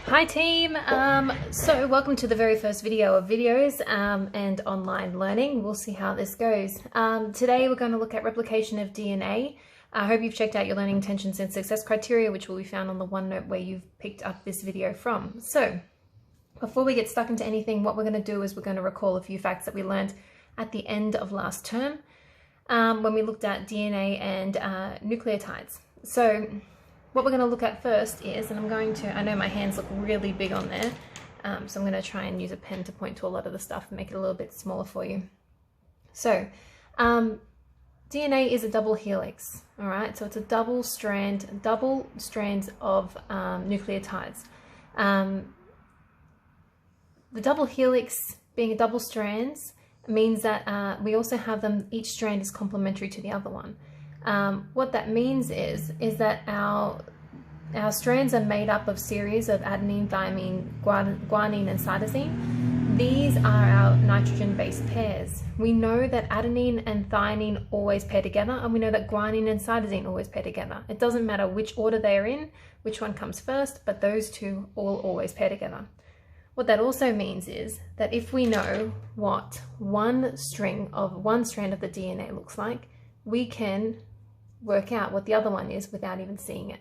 Hi team, so welcome to the very first video of videos and online learning. We'll see how this goes. Today we're going to look at replication of DNA. I hope you've checked out your learning intentions and success criteria, which will be found on the OneNote where you've picked up this video from. So before we get stuck into anything, what we're going to do is we're going to recall a few facts that we learned at the end of last term when we looked at DNA and nucleotides. So what we're going to look at first is, and I know my hands look really big on there, so I'm going to try and use a pen to point to a lot of the stuff and make it a little bit smaller for you. So DNA is a double helix, all right? So it's a double strands of nucleotides. The double helix being a double strands means that we also have them, each strand is complementary to the other one. What that means is that our strands are made up of series of adenine, thymine, guanine, and cytosine. These are our nitrogen-based pairs. We know that adenine and thymine always pair together, and we know that guanine and cytosine always pair together. It doesn't matter which order they are in, which one comes first, but those two all always pair together. What that also means is that if we know what one strand of the DNA looks like, we can work out what the other one is without even seeing it.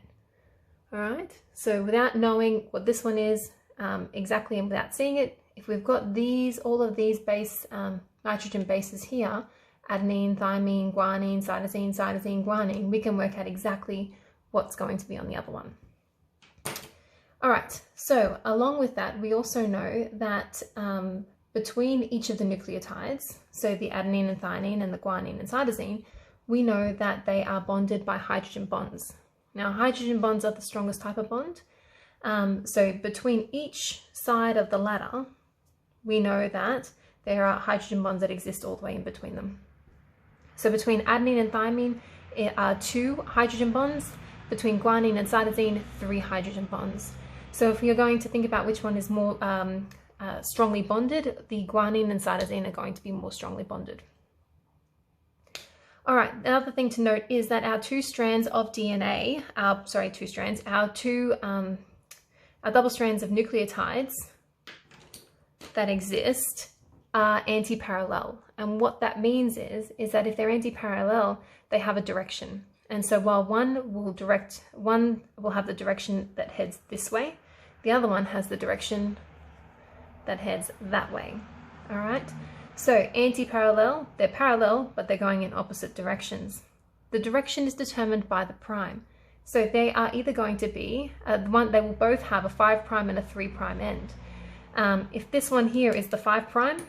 All right, so without knowing what this one is exactly and without seeing it, if we've got all of these nitrogen bases here, adenine, thymine, guanine, cytosine, guanine, we can work out exactly what's going to be on the other one. All right, so along with that, we also know that between each of the nucleotides, so the adenine and thymine and the guanine and cytosine, we know that they are bonded by hydrogen bonds. Now, hydrogen bonds are the strongest type of bond. So between each side of the ladder, we know that there are hydrogen bonds that exist all the way in between them. So between adenine and thymine, it are 2 hydrogen bonds. Between guanine and cytosine, 3 hydrogen bonds. So if you're going to think about which one is more strongly bonded, the guanine and cytosine are going to be more strongly bonded. All right, another thing to note is that our two strands of DNA, our double strands of nucleotides that exist are anti-parallel. And what that means is that if they're anti-parallel, they have a direction. And so while one will have the direction that heads this way, the other one has the direction that heads that way. All right. So anti-parallel, they're parallel, but they're going in opposite directions. The direction is determined by the prime. So they are either going to be, they will both have a 5' and a 3' end. If this one here is the 5',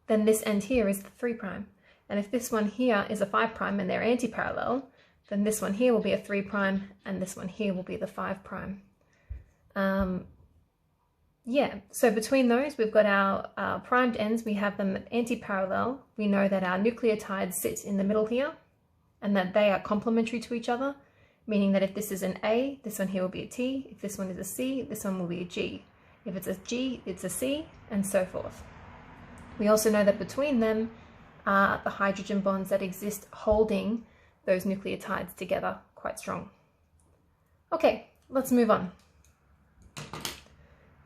then this end here is the 3'. And if this one here is a 5' and they're anti-parallel, then this one here will be a 3' and this one here will be the 5'. Yeah, so between those, we've got our primed ends, we have them anti-parallel. We know that our nucleotides sit in the middle here and that they are complementary to each other, meaning that if this is an A, this one here will be a T. If this one is a C, this one will be a G. If it's a G, it's a C, and so forth. We also know that between them are the hydrogen bonds that exist holding those nucleotides together quite strong. Okay, let's move on.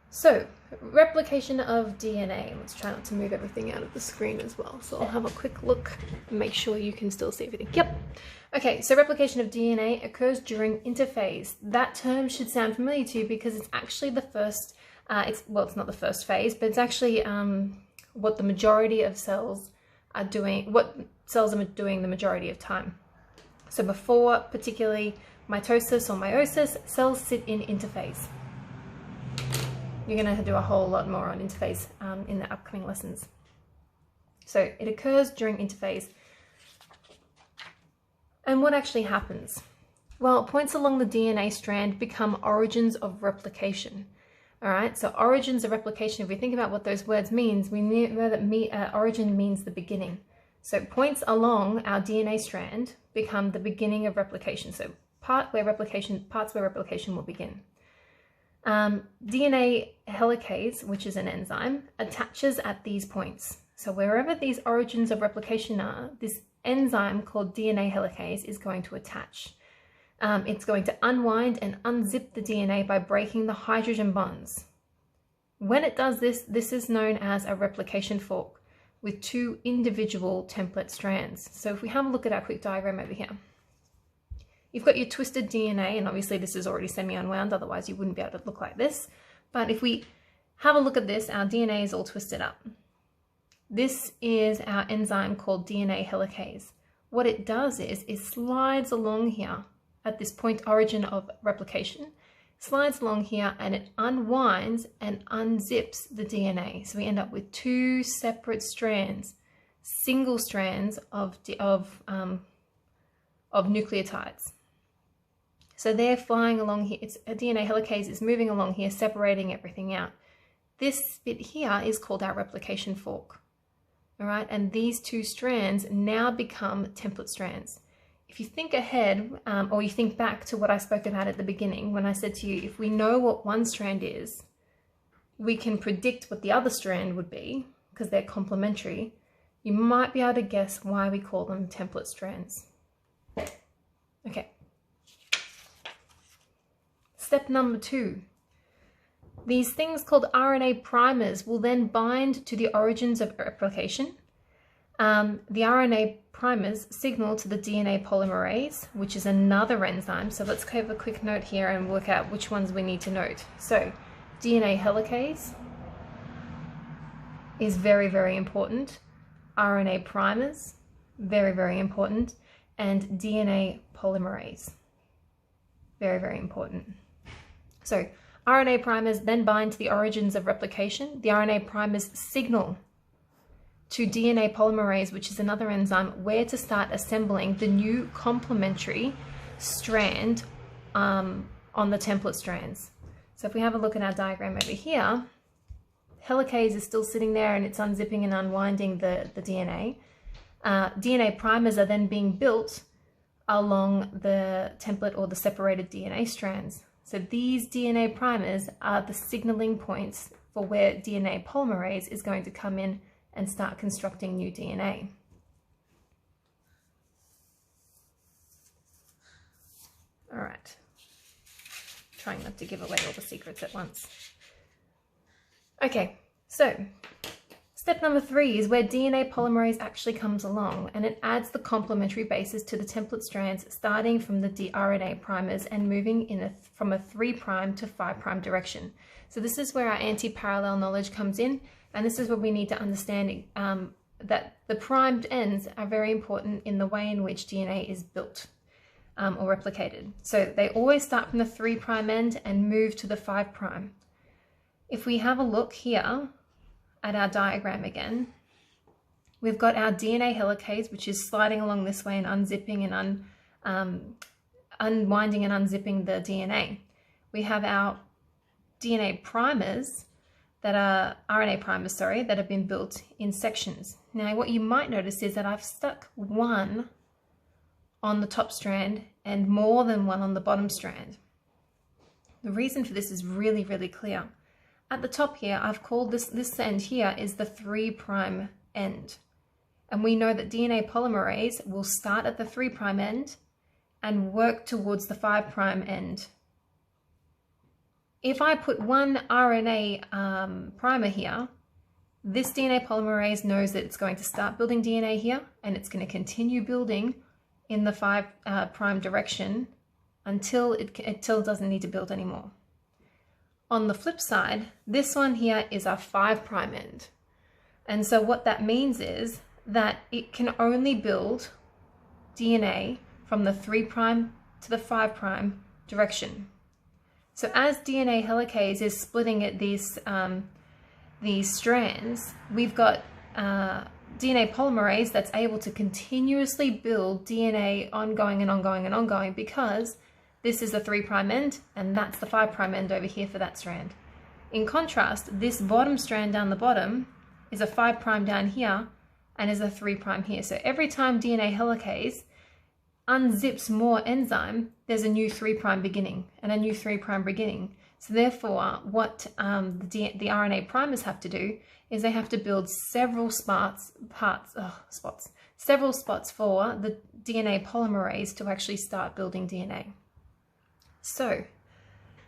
So, replication of DNA. Let's try not to move everything out of the screen as well. So I'll have a quick look and make sure you can still see everything. Yep. Okay, so replication of DNA occurs during interphase. That term should sound familiar to you because it's actually the first, it's not the first phase, but it's actually what the majority of cells are doing, what cells are doing the majority of time. So before particularly mitosis or meiosis, cells sit in interphase. You're going to do a whole lot more on interphase in the upcoming lessons. So it occurs during interphase. And what actually happens? Well, points along the DNA strand become origins of replication. All right, so origins of replication, if we think about what those words means, we know that origin means the beginning. So points along our DNA strand become the beginning of replication. So parts where replication will begin. DNA helicase, which is an enzyme, attaches at these points. So wherever these origins of replication are, this enzyme called DNA helicase is going to attach. It's going to unwind and unzip the DNA by breaking the hydrogen bonds. When it does this, this is known as a replication fork with two individual template strands. So if we have a look at our quick diagram over here, you've got your twisted DNA, and obviously this is already semi-unwound, otherwise you wouldn't be able to look like this. But if we have a look at this, our DNA is all twisted up. This is our enzyme called DNA helicase. What it does is it slides along here at this point origin of replication, slides along here, and it unwinds and unzips the DNA. So we end up with two separate strands, single strands of nucleotides. So they're flying along here. It's a DNA helicase is moving along here, separating everything out. This bit here is called our replication fork. All right, and these two strands now become template strands. If you think ahead, or you think back to what I spoke about at the beginning, when I said to you, if we know what one strand is, we can predict what the other strand would be, because they're complementary. You might be able to guess why we call them template strands. Okay. Step number 2. These things called RNA primers will then bind to the origins of replication. The RNA primers signal to the DNA polymerase, which is another enzyme. So let's have a quick note here and work out which ones we need to note. So DNA helicase is very, very important. RNA primers, very, very important. And DNA polymerase, very, very important. So RNA primers then bind to the origins of replication. The RNA primers signal to DNA polymerase, which is another enzyme, where to start assembling the new complementary strand on the template strands. So if we have a look at our diagram over here, helicase is still sitting there and it's unzipping and unwinding the DNA. DNA primers are then being built along the template or the separated DNA strands. So these DNA primers are the signaling points for where DNA polymerase is going to come in and start constructing new DNA. All right, trying not to give away all the secrets at once. Okay, so step number 3 is where DNA polymerase actually comes along, and it adds the complementary bases to the template strands, starting from the RNA primers and moving from a 3' to 5' direction. So this is where our anti-parallel knowledge comes in, and this is where we need to understand that the primed ends are very important in the way in which DNA is built or replicated. So they always start from the 3' end and move to the 5'. If we have a look here at our diagram again, we've got our DNA helicase, which is sliding along this way and unzipping and unwinding and unzipping the DNA. We have our DNA primers that are RNA primers, sorry, that have been built in sections. Now, what you might notice is that I've stuck one on the top strand and more than one on the bottom strand. The reason for this is really, really clear. At the top here, I've called this end here is the 3' end. And we know that DNA polymerase will start at the 3' end and work towards the 5' end. If I put one RNA primer here, this DNA polymerase knows that it's going to start building DNA here, and it's going to continue building in the 5' direction until it doesn't need to build anymore. On the flip side, this one here is our 5' end. And so what that means is that it can only build DNA from the 3' to the 5' direction. So as DNA helicase is splitting at these strands, we've got DNA polymerase that's able to continuously build DNA ongoing and ongoing and ongoing, because this is the 3' end and that's the 5' end over here for that strand. In contrast, this bottom strand down the bottom is a 5' down here and is a 3' here. So every time DNA helicase unzips more enzyme, there's a new 3' beginning and a new 3' beginning. So therefore, what the RNA primers have to do is they have to build several spots for the DNA polymerase to actually start building DNA. So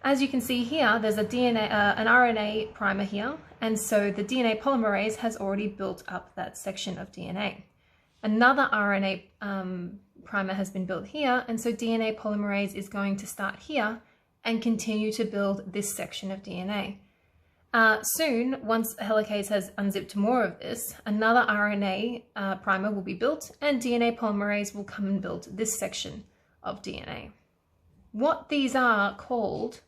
as you can see here, there's an RNA primer here, and so the DNA polymerase has already built up that section of DNA. Another RNA primer has been built here, and so DNA polymerase is going to start here and continue to build this section of DNA. Soon, once helicase has unzipped more of this, another RNA primer will be built, and DNA polymerase will come and build this section of DNA. What these are called,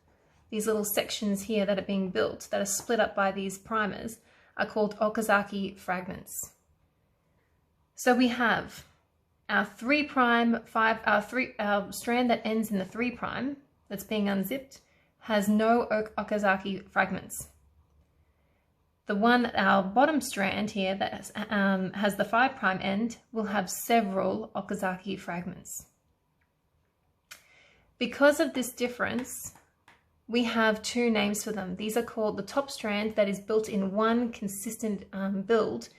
these little sections here that are being built, that are split up by these primers, are called Okazaki fragments. So we have our our strand that ends in the 3' that's being unzipped has no Okazaki fragments. The one, our bottom strand here that has the 5' end, will have several Okazaki fragments. Because of this difference, we have two names for them. These are called, the top strand that is built in one consistent build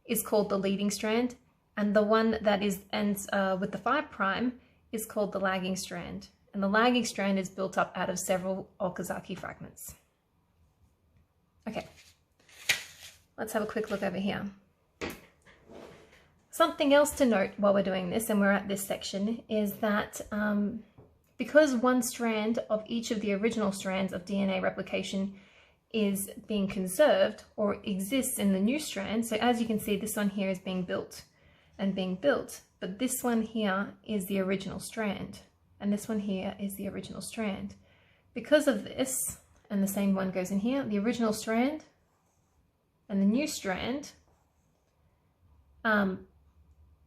is called the leading strand, and the one that ends with the 5' is called the lagging strand. And the lagging strand is built up out of several Okazaki fragments. Okay, let's have a quick look over here. Something else to note while we're doing this, and we're at this section, is that because one strand of each of the original strands of DNA replication is being conserved or exists in the new strand, so as you can see, this one here is being built and being built, but this one here is the original strand, and this one here is the original strand. Because of this, and the same one goes in here, the original strand and the new strand,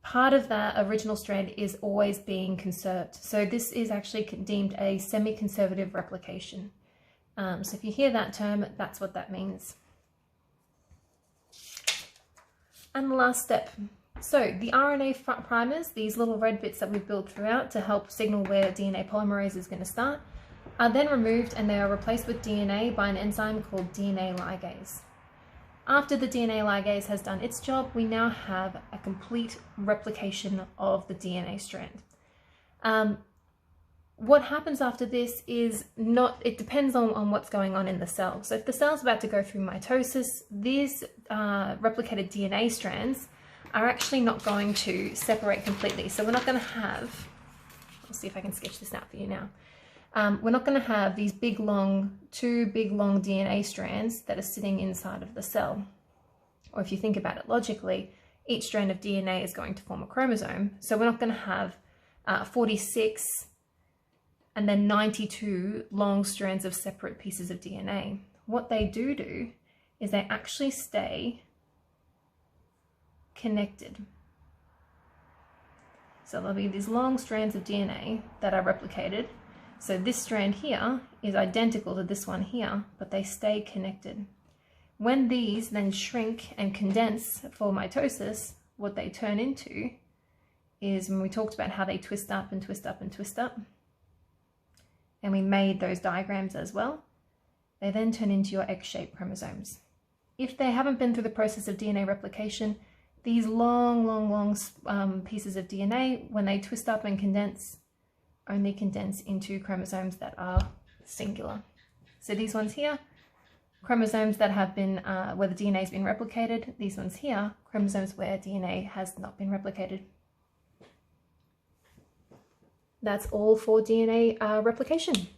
part of that original strand is always being conserved. So this is actually deemed a semi-conservative replication. So if you hear that term, that's what that means. And the last step. So the RNA primers, these little red bits that we've built throughout to help signal where DNA polymerase is going to start, are then removed and they are replaced with DNA by an enzyme called DNA ligase. After the DNA ligase has done its job, we now have a complete replication of the DNA strand. What happens after this is it depends on what's going on in the cell. So if the cell's about to go through mitosis, these replicated DNA strands are actually not going to separate completely. So we're not going to have, I'll see if I can sketch this out for you now. We're not going to have these two big long DNA strands that are sitting inside of the cell. Or if you think about it logically, each strand of DNA is going to form a chromosome. So we're not going to have 46 and then 92 long strands of separate pieces of DNA. What they do is they actually stay connected. So there'll be these long strands of DNA that are replicated. So this strand here is identical to this one here, but they stay connected. When these then shrink and condense for mitosis, what they turn into is, when we talked about how they twist up and twist up and twist up, and we made those diagrams as well, they then turn into your X-shaped chromosomes. If they haven't been through the process of DNA replication, these long pieces of DNA, when they twist up and condense, only condense into chromosomes that are singular. So these ones here, chromosomes that have been, where the DNA has been replicated. These ones here, chromosomes where DNA has not been replicated. That's all for DNA replication.